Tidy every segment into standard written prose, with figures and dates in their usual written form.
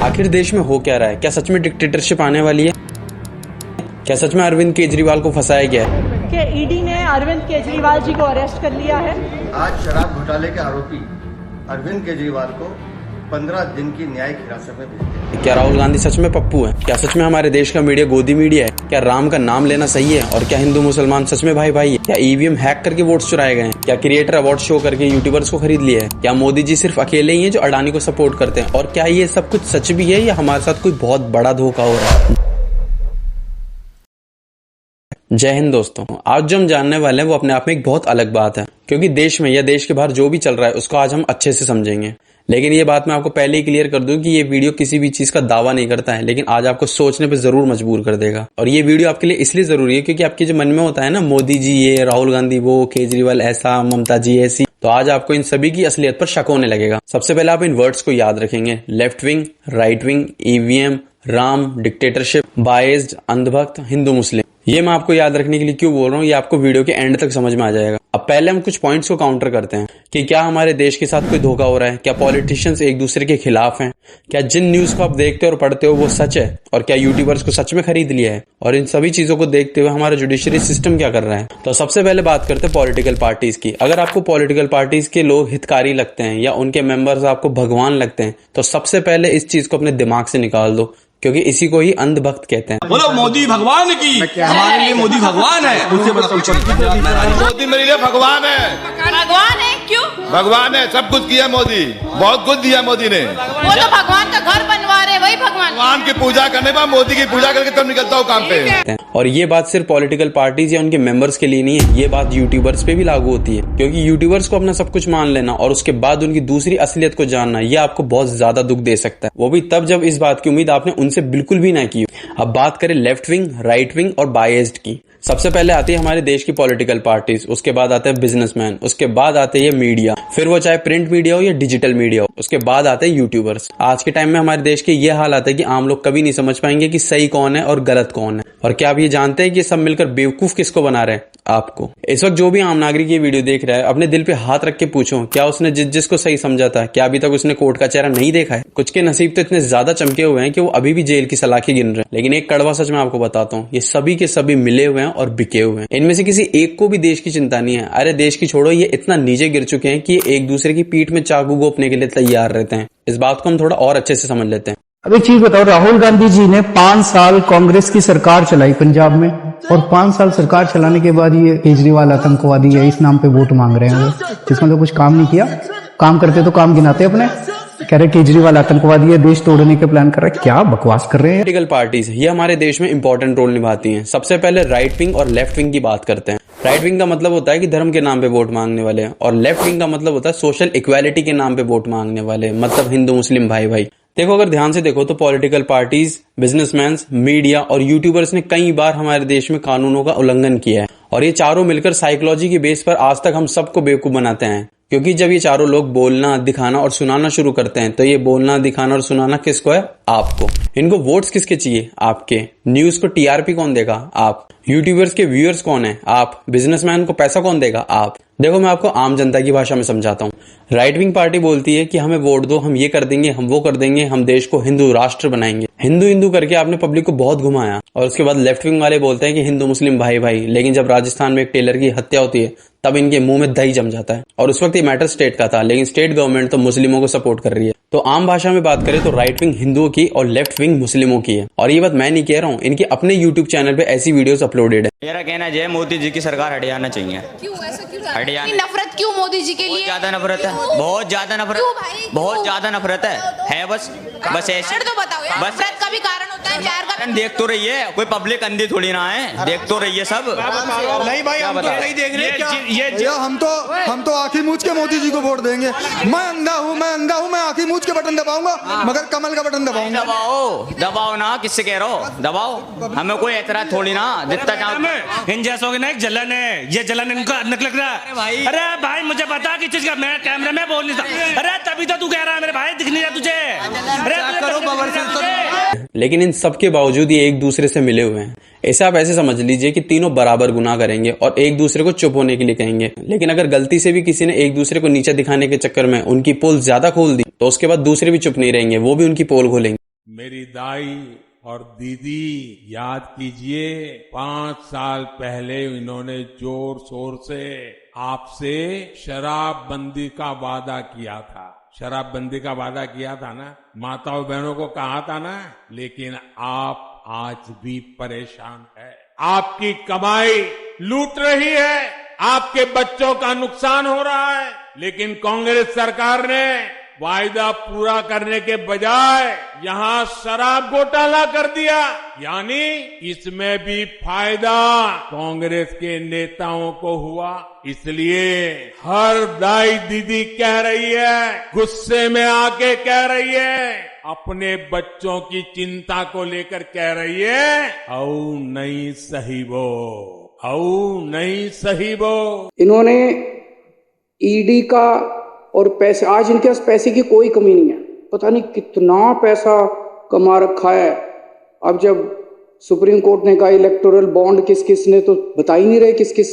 आखिर देश में हो क्या रहा है? क्या सच में डिक्टेटरशिप आने वाली है? क्या सच में अरविंद केजरीवाल को फंसाया गया है? कि ईडी ने अरविंद केजरीवाल जी को अरेस्ट कर लिया है। आज शराब घोटाले के आरोपी अरविंद केजरीवाल को 15 दिन की न्यायिक हिरासत में भेज दिया। क्या राहुल गांधी सच में पप्पू है? क्या सच में हमारे देश का मीडिया गोदी मीडिया है? क्या राम का नाम लेना सही है? और क्या हिंदू मुसलमान सच में भाई भाई है? क्या ईवीएम हैक करके वोट्स चुराए गए हैं? क्या क्रिएटर अवार्ड शो करके यूट्यूबर्स को खरीद लिया है? क्या मोदी जी सिर्फ अकेले ही हैं जो अडानी को सपोर्ट करते हैं? और क्या ये सब कुछ सच भी है या हमारे साथ कोई बहुत बड़ा धोखा हो रहा है? जय हिंद दोस्तों, आज जो हम जानने वाले हैं वो अपने आप में एक बहुत अलग बात है, क्योंकि देश में या देश के बाहर जो भी चल रहा है उसको आज हम अच्छे से समझेंगे। लेकिन ये बात मैं आपको पहले ही क्लियर कर दूं कि ये वीडियो किसी भी चीज का दावा नहीं करता है, लेकिन आज आपको सोचने पे जरूर मजबूर कर देगा। और ये वीडियो आपके लिए इसलिए जरूरी है क्योंकि आपके जो मन में होता है ना, मोदी जी ये, राहुल गांधी वो, केजरीवाल ऐसा, ममता जी ऐसी, तो आज आपको इन सभी की असलियत पर शक होने लगेगा। सबसे पहले आप इन वर्ड्स को याद रखेंगे: left wing, right wing, EVM, Ram, dictatorship, biased, अंधभक्त, हिंदू मुस्लिम। ये मैं आपको याद रखने के लिए क्यों बोल रहा हूँ, ये आपको वीडियो के एंड तक समझ में आ जाएगा। अब पहले हम कुछ पॉइंट्स को काउंटर करते हैं कि क्या हमारे देश के साथ कोई धोखा हो रहा है? क्या पॉलिटिशियंस एक दूसरे के खिलाफ हैं? क्या जिन न्यूज को आप देखते हो और पढ़ते हो वो सच है? और क्या यूट्यूबर्स को सच में खरीद लिया है? और इन सभी चीजों को देखते हुए हमारा जुडिशरी सिस्टम क्या कर रहा है? तो सबसे पहले बात करते हैं पॉलिटिकल पार्टीज की। अगर आपको पॉलिटिकल पार्टीज के लोग हितकारी लगते हैं या उनके मेंबर्स आपको भगवान लगते हैं, तो सबसे पहले इस चीज को अपने दिमाग से निकाल दो, क्योंकि इसी को ही अंधभक्त कहते हैं। बोलो मोदी भगवान की, हमारे लिए मोदी भगवान है। उससे बड़ा कुछ मोदी मेरे लिए भगवान है। भगवान है? क्यों भगवान है, सब कुछ किया मोदी, बहुत कुछ दिया मोदी ने। वो तो भगवान का घर बनवा रहे, वही भगवान की पूजा करने पर मोदी की पूजा करके तब निकलता हूँ काम पे। और ये बात सिर्फ पॉलिटिकल पार्टीज या उनके मेंबर्स के लिए नहीं है, ये बात यूट्यूबर्स पे भी लागू होती है। क्योंकि यूट्यूबर्स को अपना सब कुछ मान लेना और उसके बाद उनकी दूसरी असलियत को जानना, ये आपको बहुत ज्यादा दुख दे सकता है। वो भी तब जब इस बात की उम्मीद आपने उनसे बिल्कुल भी ना की। अब बात करें लेफ्ट विंग, राइट विंग और बायस्ड की। सबसे पहले आती है हमारे देश की पॉलिटिकल पार्टीज, उसके बाद आते हैं बिजनेसमैन, उसके बाद आते हैं मीडिया, फिर वो चाहे प्रिंट मीडिया हो या डिजिटल मीडिया हो, उसके बाद आते हैं यूट्यूबर्स। आज के टाइम में हमारे देश के ये हालात है कि आम लोग कभी नहीं समझ पाएंगे कि सही कौन है और गलत कौन है। और क्या आप ये जानते हैं कि सब मिलकर बेवकूफ किसको बना रहे हैं? आपको। इस वक्त जो भी आम नागरिक ये वीडियो देख रहा है, अपने दिल पे हाथ रख के पूछो, क्या उसने जिसको सही समझा था, क्या अभी तक उसने कोर्ट का चेहरा नहीं देखा है? कुछ के नसीब तो इतने ज्यादा चमके हुए हैं कि वो अभी भी जेल की सलाखें गिन रहे हैं। लेकिन एक कड़वा सच मैं आपको बताता हूँ, ये सभी के सभी मिले हुए हैं और बिके हुए हैं। इनमें से किसी एक को भी देश की चिंता नहीं है। अरे देश की छोड़ो, ये इतना नीचे गिर चुके हैं कि एक दूसरे की पीठ में चाकू घोंपने के लिए तैयार रहते हैं। इस बात को हम थोड़ा और अच्छे से समझ लेते हैं। अब एक चीज बताओ, राहुल गांधी जी ने 5 साल कांग्रेस की सरकार चलाई पंजाब में, और 5 साल सरकार चलाने के बाद ये केजरीवाल आतंकवादी है इस नाम पे वोट मांग रहे हैं। जिसमें तो कुछ काम नहीं किया, काम करते तो काम गिनाते अपने, कह रहे केजरीवाल आतंकवादी है, देश तोड़ने के प्लान कर रहे हैं। क्या बकवास कर रहे हैं। पॉलिटिकल पार्टीज ये हमारे देश में इंपॉर्टेंट रोल निभाती हैं। सबसे पहले राइट विंग और लेफ्ट विंग की बात करते हैं। राइट विंग का मतलब होता है कि धर्म के नाम पे वोट मांगने वाले हैं, और लेफ्ट विंग का मतलब होता है सोशल इक्वालिटी के नाम पे वोट मांगने वाले, मतलब हिंदू मुस्लिम भाई भाई। देखो, अगर ध्यान से देखो तो पॉलिटिकल पार्टीज, बिजनेसमैन, मीडिया और यूट्यूबर्स ने कई बार हमारे देश में कानूनों का उल्लंघन किया है, और ये चारों मिलकर साइकोलॉजी के बेस पर आज तक हम सबको बेवकूफ बनाते हैं। क्योंकि जब ये चारों लोग बोलना, दिखाना और सुनाना शुरू करते हैं, तो ये बोलना, दिखाना और सुनाना किसको है? आपको। इनको वोट्स किसके चाहिए? आपके। न्यूज को टीआरपी कौन देगा? आप। यूट्यूबर्स के व्यूअर्स कौन है? आप। बिजनेसमैन को पैसा कौन देगा? आप। देखो, मैं आपको आम जनता की भाषा में समझाता हूँ। राइट विंग पार्टी बोलती है कि हमें वोट दो, हम ये कर देंगे, हम वो कर देंगे, हम देश को हिंदू राष्ट्र बनाएंगे। हिंदू हिंदू करके आपने पब्लिक को बहुत घुमाया। और उसके बाद लेफ्ट विंग वाले बोलते हैं कि हिंदू मुस्लिम भाई भाई, लेकिन जब राजस्थान में एक टेलर की हत्या होती है तब इनके मुंह में दही जम जाता है। और उस वक्त ये मैटर स्टेट का था, लेकिन स्टेट गवर्नमेंट तो मुस्लिमों को सपोर्ट कर रही है। तो आम भाषा में बात करें तो राइट विंग हिंदुओं की और लेफ्ट विंग मुस्लिमों की है। और ये बात मैं नहीं कह रहा हूँ, इनके अपने यूट्यूब चैनल पे ऐसी वीडियोस अपलोडेड है। मेरा कहना है मोदी जी की सरकार हट जाना चाहिए। क्यों ऐसा क्यों? हट नफरत क्यों मोदी जी के लिए? ज्यादा नफरत है, बहुत ज्यादा नफरत, बहुत ज्यादा नफरत है। बस ऐसे तो बताओ यार, नफरत का भी कारण होता है प्यार का। देख तो रही है, कोई पब्लिक अंधी थोड़ी ना है, देख तो रही है सब। नहीं भाई, हम तो नहीं देख रहे क्या? हम तो आंखें मूंछ के मोदी जी को वोट देंगे। मैं अंधा हूँ, मैं आंखें मूंछ के बटन दबाऊंगा, मगर कमल का बटन दबाऊंगा। दबाओ ना, किससे कह रहे हो? दबाओ, हमें कोई एतराज थोड़ी ना, जितना चाहो। इन जैसों की ना एक जलन है, ये जलन इनका लग रहा है। अरे भाई मुझे पता कि चीज का, मैं कैमरे में बोल नहीं सकता। अरे तभी तो तू कह रहा है मेरे भाई दिख नहीं रहा तुझे। लेकिन इन सब के बावजूद ये एक दूसरे से मिले हुए हैं। ऐसे आप ऐसे समझ लीजिए कि तीनों बराबर गुनाह करेंगे और एक दूसरे को चुप होने के लिए कहेंगे। लेकिन अगर गलती से भी किसी ने एक दूसरे को नीचे दिखाने के चक्कर में उनकी पोल ज्यादा खोल दी, तो उसके बाद दूसरे भी चुप नहीं रहेंगे, वो भी उनकी पोल खोलेंगे। मेरी दाई और दीदी, याद कीजिए 5 साल पहले इन्होंने जोर शोर से आपसे शराबबंदी का वादा किया था। शराबबंदी का वादा किया था ना, माताओं बहनों को कहा था ना, लेकिन आप आज भी परेशान है। आपकी कमाई लूट रही है, आपके बच्चों का नुकसान हो रहा है, लेकिन कांग्रेस सरकार ने वायदा पूरा करने के बजाय यहां शराब घोटाला कर दिया। यानी इसमें भी फायदा कांग्रेस के नेताओं को हुआ। इसलिए हर दाई दीदी कह रही है, गुस्से में आके कह रही है, अपने बच्चों की चिंता को लेकर कह रही है, औ नहीं सही वो, औ नहीं सही वो। इन्होंने ईडी का और पैसे, आज इनके पास पैसे की कोई कमी नहीं है, पता नहीं कितना पैसा कमा रखा है। अब जब सुप्रीम कोर्ट ने कहा इलेक्टोरल बॉन्ड किस किस ने, तो बता ही नहीं रहे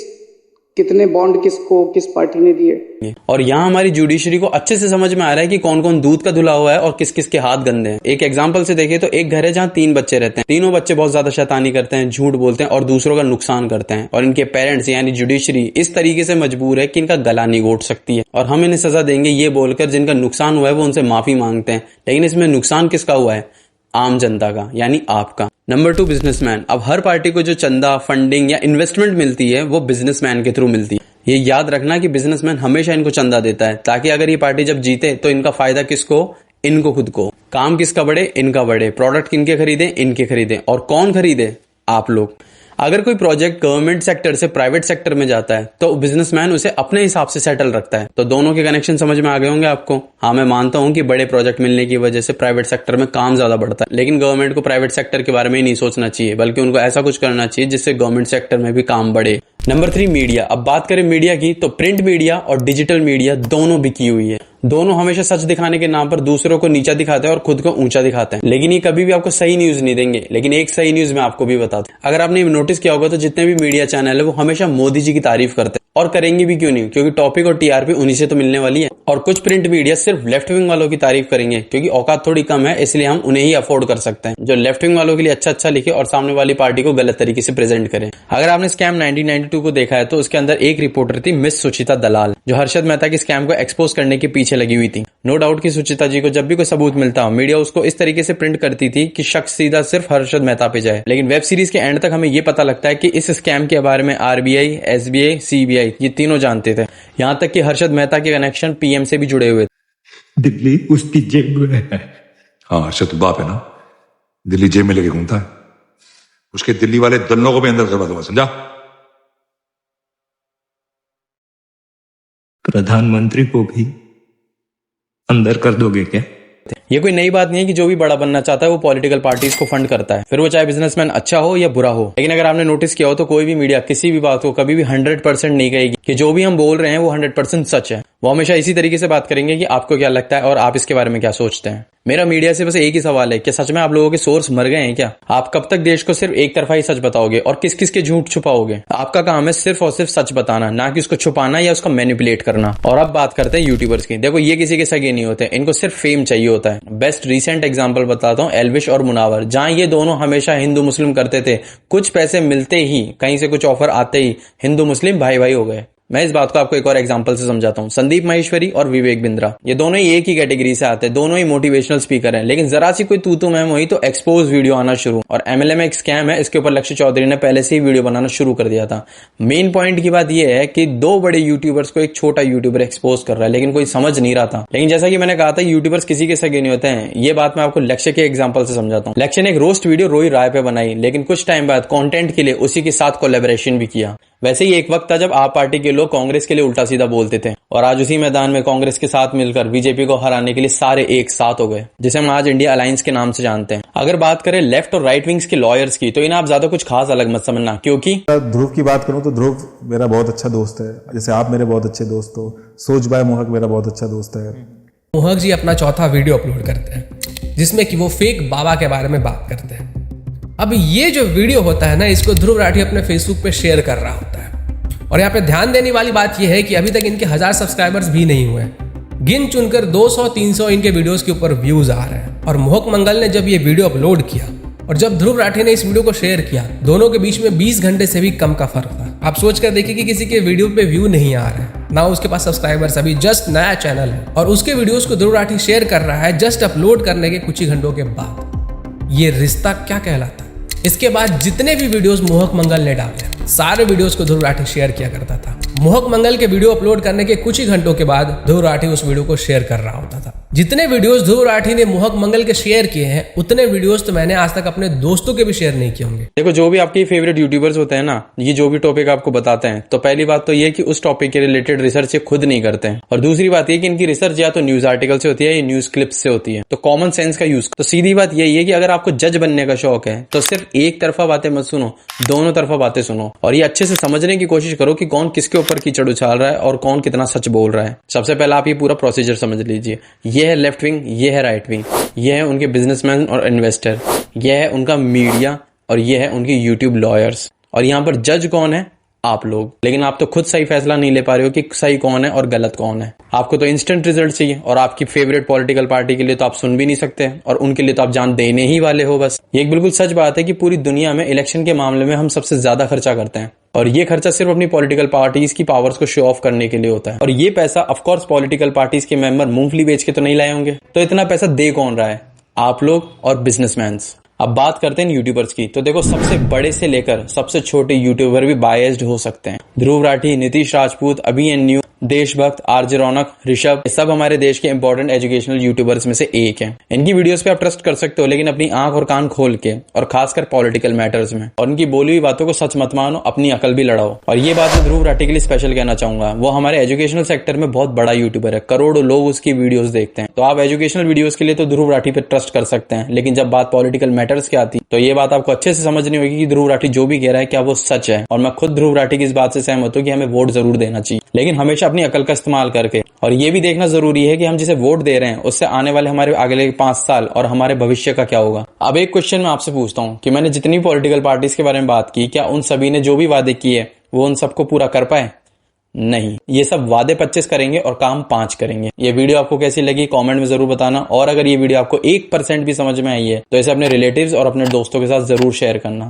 कितने बॉन्ड किसको किस पार्टी ने दिए। और यहाँ हमारी जुडिशरी को अच्छे से समझ में आ रहा है कि कौन कौन दूध का धुला हुआ है और किस किस के हाथ गंदे हैं। एक एग्जांपल से देखिए तो एक घर है जहाँ 3 बच्चे रहते हैं, तीनों बच्चे बहुत ज्यादा शैतानी करते हैं, झूठ बोलते हैं और दूसरों का नुकसान करते हैं, और इनके पेरेंट्स यानी जुडिशरी इस तरीके से मजबूर है कि इनका गला नहीं घोट सकती है और हम इन्हें सजा देंगे ये बोलकर जिनका नुकसान हुआ है वो उनसे माफी मांगते हैं। लेकिन इसमें नुकसान किसका हुआ है? आम जनता का, यानी आपका। Number 2, businessman. अब हर पार्टी को जो चंदा, फंडिंग या इन्वेस्टमेंट मिलती है वो बिजनेसमैन के थ्रू मिलती है। ये याद रखना कि बिजनेसमैन हमेशा इनको चंदा देता है, ताकि अगर ये पार्टी जब जीते तो इनका फायदा किसको? इनको खुद को। काम किसका बढ़े? इनका बढ़े। प्रोडक्ट किनके खरीदे? इनके खरीदे। और कौन खरीदे? आप लोग। अगर कोई प्रोजेक्ट गवर्नमेंट सेक्टर से प्राइवेट सेक्टर में जाता है तो बिजनेसमैन उसे अपने हिसाब से सेटल रखता है। तो दोनों के कनेक्शन समझ में आ गए होंगे आपको। हाँ, मैं मानता हूं कि बड़े प्रोजेक्ट मिलने की वजह से प्राइवेट सेक्टर में काम ज्यादा बढ़ता है, लेकिन गवर्नमेंट को प्राइवेट सेक्टर के बारे में ही नहीं सोचना चाहिए, बल्कि उनको ऐसा कुछ करना चाहिए जिससे गवर्नमेंट सेक्टर में भी काम बढ़े। Number 3, media. अब बात करें मीडिया की तो प्रिंट मीडिया और डिजिटल मीडिया दोनों बिकी हुई है। दोनों हमेशा सच दिखाने के नाम पर दूसरों को नीचा दिखाते हैं और खुद को ऊंचा दिखाते हैं, लेकिन ये कभी भी आपको सही न्यूज नहीं देंगे। लेकिन एक सही न्यूज मैं आपको भी बता दूं, अगर आपने नोटिस किया होगा तो जितने भी मीडिया चैनल है वो हमेशा मोदी जी की तारीफ करते हैं, और करेंगे भी क्यों नहीं, क्योंकि टॉपिक और टीआरपी उन्हीं से तो मिलने वाली है। और कुछ प्रिंट मीडिया सिर्फ लेफ्ट विंग वालों की तारीफ करेंगे, क्योंकि औकात थोड़ी कम है, इसलिए हम उन्हें ही अफोर्ड कर सकते हैं, जो लेफ्ट विंग वालों के लिए अच्छा लिखे और सामने वाली पार्टी को गलत तरीके से प्रेजेंट करें। अगर आपने स्कैम 1992 को देखा है तो उसके अंदर एक रिपोर्टर थी मिस सुचिता दलाल, जो हर्षद मेहता के स्कैम को एक्सपोज करने के पीछे लगी हुई थी। नो डाउट कि सुचिता जी को जब भी कोई सबूत मिलता हो मीडिया उसको इस तरीके से प्रिंट करती थी कि शख्स सीधा सिर्फ हर्षद मेहता पे जाए, लेकिन वेब सीरीज के एंड तक हमें ये पता लगता है कि इस स्कैम के बारे में आरबीआई, एसबीआई, सीबीआई ये तीनों जानते थे। यहां तक कि हर्षद मेहता के कनेक्शन पीएम से भी जुड़े हुए थे। दिल्ली उसकी जेब में है। हाँ, हर्षद बाप है ना, दिल्ली जेब में लेके घूमता है, उसके दिल्ली वाले दल्लों को भी अंदर करवा दूंगा, समझा? प्रधानमंत्री को भी अंदर कर दोगे क्या? ये कोई नई बात नहीं है कि जो भी बड़ा बनना चाहता है वो पॉलिटिकल पार्टीज को फंड करता है, फिर वो चाहे बिजनेसमैन अच्छा हो या बुरा हो। लेकिन अगर आपने नोटिस किया हो तो कोई भी मीडिया किसी भी बात को कभी भी 100% नहीं कहेगी कि जो भी हम बोल रहे हैं वो 100% सच है। वो हमेशा इसी तरीके से बात करेंगे कि आपको क्या लगता है और आप इसके बारे में क्या सोचते हैं। मेरा मीडिया से बस एक ही सवाल है, क्या सच में आप लोगों के सोर्स मर गए हैं क्या? आप कब तक देश को सिर्फ एक तरफा ही सच बताओगे और किस किस के झूठ छुपाओगे? आपका काम है सिर्फ और सिर्फ सच बताना, ना कि उसको छुपाना या उसको मैनिपुलेट करना। और अब बात करते हैं यूट्यूबर्स की। देखो, ये किसी के सगे नहीं होते, इनको सिर्फ फेम चाहिए होता है। बेस्ट रिसेंट एग्जांपल बताता हूँ, एल्विश और मुनावर, जहां ये दोनों हमेशा हिंदू मुस्लिम करते थे, कुछ पैसे मिलते ही, कहीं से कुछ ऑफर आते ही हिंदू मुस्लिम भाई भाई हो गए। मैं इस बात को आपको एक और एग्जांपल से समझाता हूँ। संदीप माहेश्वरी और विवेक बिंद्रा, ये दोनों ही एक ही कैटेगरी से आते हैं, दोनों ही मोटिवेशनल स्पीकर हैं, लेकिन जरा सी कोई तू मैम हुई तो एक्सपोज वीडियो आना शुरू। और एमएलए में एक स्कैम है, इसके ऊपर लक्ष्य चौधरी ने पहले से ही वीडियो बनाना शुरू कर दिया था। मेन पॉइंट की बात यह है कि 2 बड़े यूट्यूबर्स को एक छोटा यूट्यूबर एक्सपोज कर रहा है, लेकिन कोई समझ नहीं रहा था। लेकिन जैसा कि मैंने कहा था, यूट्यूबर्स किसी के सगे नहीं होते हैं। ये बात मैं आपको लक्ष्य के एग्जाम्पल से समझाता हूँ। लक्ष्य ने एक रोस्ट वीडियो रोई राय पे बनाई, लेकिन कुछ टाइम बाद कंटेंट के लिए उसी के साथ कोलैबोरेशन भी किया। वैसे ही एक वक्त था जब आप पार्टी के लोग कांग्रेस के लिए उल्टा सीधा बोलते थे, और आज उसी मैदान में कांग्रेस के साथ मिलकर बीजेपी को हराने के लिए सारे एक साथ हो गए, जिसे हम आज इंडिया अलायंस के नाम से जानते हैं। अगर बात करें लेफ्ट और राइट विंग्स के लॉयर्स की, तो इन्हें आप ज्यादा कुछ खास अलग मत समझना, क्योंकि ध्रुव की बात करूं तो ध्रुव मेरा बहुत अच्छा दोस्त है, जैसे आप मेरे बहुत अच्छे दोस्त हो। सोच बाय मोहक मेरा बहुत अच्छा दोस्त है। मोहक जी अपना चौथा वीडियो अपलोड करते हैं जिसमें कि वो फेक बाबा के बारे में बात करते हैं। अब ये जो वीडियो होता है ना, इसको ध्रुव राठी अपने फेसबुक पे शेयर कर रहा होता है। और यहाँ पे ध्यान देने वाली बात यह है कि अभी तक इनके 1000 सब्सक्राइबर्स भी नहीं हुए। गिन चुनकर 200-300 इनके वीडियोस के ऊपर व्यूज आ रहे हैं। और मोहक मंगल ने जब ये वीडियो अपलोड किया और जब ध्रुव राठी ने इस वीडियो को शेयर किया, दोनों के बीच में 20 घंटे से भी कम का फर्क था। आप सोच कर देखिए कि किसी के वीडियो पे व्यू नहीं आ रहा है, ना उसके पास सब्सक्राइबर्स, अभी जस्ट नया चैनल है और उसके वीडियोस को ध्रुव राठी शेयर कर रहा है जस्ट अपलोड करने के कुछ ही घंटों के बाद। ये रिश्ता क्या कहलाता है? इसके बाद जितने भी वीडियोस मोहक मंगल ने डाले, सारे वीडियोस को ध्रुव राठी शेयर किया करता था। मोहक मंगल के वीडियो अपलोड करने के कुछ ही घंटों के बाद ध्रुव राठी उस वीडियो को शेयर कर रहा होता था। जितने वीडियोस ध्रुव राठी ने मोहक मंगल के शेयर किए हैं, उतने वीडियोस तो मैंने आज तक अपने दोस्तों के भी शेयर नहीं किए होंगे। देखो, जो भी आपके फेवरेट यूट्यूबर्स होते हैं ना, ये जो भी टॉपिक आपको बताते हैं, तो पहली बात तो ये कि उस टॉपिक के रिलेटेड रिसर्च ये खुद नहीं करते हैं, और दूसरी बात ये कि इनकी रिसर्च या तो न्यूज आर्टिकल से होती है या न्यूज क्लिप्स से होती है। तो कॉमन सेंस का यूज। तो सीधी बात यही है कि अगर आपको जज बनने का शौक है तो सिर्फ एक तरफा बातें मत सुनो, दोनों तरफा बातें सुनो और ये अच्छे से समझने की कोशिश करो कि कौन किसके ऊपर कीचड़ उछाल रहा है और कौन कितना सच बोल रहा है। सबसे पहले आप ये पूरा प्रोसीजर समझ लीजिए। ये है लेफ्ट विंग, ये है राइट विंग, ये है उनके बिजनेसमैन और इन्वेस्टर, ये है उनका मीडिया और ये है उनके यूट्यूब लॉयर्स। और यहाँ पर जज कौन है? आप लोग। लेकिन आप तो खुद सही फैसला नहीं ले पा रहे हो कि सही कौन है और गलत कौन है। आपको तो इंस्टेंट रिजल्ट चाहिए और आपकी फेवरेट पॉलिटिकल पार्टी के लिए तो आप सुन भी नहीं सकते और उनके लिए तो आप जान देने ही वाले हो बस। ये एक बिल्कुल सच बात है कि पूरी दुनिया में इलेक्शन के मामले में हम सबसे ज्यादा खर्चा करते हैं और ये खर्चा सिर्फ अपनी पॉलिटिकल पार्टीज की पावर्स को शो ऑफ करने के लिए होता है। और ये पैसा ऑफकोर्स पॉलिटिकल पार्टीज के मेंबर मूंगफली बेच के तो नहीं लाए होंगे। तो इतना पैसा दे कौन रहा है? आप लोग और बिजनेसमैन्स। अब बात करते हैं यूट्यूबर्स की। तो देखो, सबसे बड़े से लेकर सबसे छोटे यूट्यूबर भी बायस्ड हो सकते हैं। ध्रुव राठी, नीतीश राजपूत, अभी एंड न्यू, देशभक्त, आरजे रौनक, ऋषभ, ये सब हमारे देश के इंपॉर्टेंट एजुकेशनल यूट्यूबर्स में से एक हैं। इनकी वीडियोस पे आप ट्रस्ट कर सकते हो, लेकिन अपनी आंख और कान खोल के, और खासकर पॉलिटिकल मैटर्स में। और इनकी बोली हुई बातों को सच मत मानो, अपनी अकल भी लड़ाओ। और ये बात मैं ध्रुव राठी के लिए स्पेशल कहना चाहूंगा। वो हमारे एजुकेशनल सेक्टर में बहुत बड़ा यूट्यूबर है, करोड़ों लोग उसकी वीडियोस देखते हैं। तो आप एजुकेशनल वीडियोस के लिए तो ध्रुव राठी पे ट्रस्ट कर सकते हैं, लेकिन जब बात पॉलिटिकल मैटर्स की आती तो ये बात आपको अच्छे से समझनी होगी कि ध्रुव राठी जो भी कह रहा है क्या वो सच है। और मैं खुद ध्रुव राठी की इस बात से सहमत हूं कि हमें वोट जरूर देना चाहिए, लेकिन हमेशा अपनी अकल का इस्तेमाल करके। और ये भी देखना जरूरी है कि हम जिसे वोट दे रहे हैं उससे आने वाले हमारे अगले 5 साल और हमारे भविष्य का क्या होगा। अब एक क्वेश्चन मैं आपसे पूछता हूं कि मैंने जितनी पॉलिटिकल पार्टीज के बारे में बात की, क्या उन सभी ने जो भी वादे किए वो उन सबको पूरा कर पाए? नहीं। ये सब वादे 25 करेंगे और काम 5 करेंगे। ये वीडियो आपको कैसी लगी कमेंट में जरूर बताना। और अगर ये वीडियो आपको 1% भी समझ में आई है तो इसे अपने रिलेटिव्स और अपने दोस्तों के साथ जरूर शेयर करना।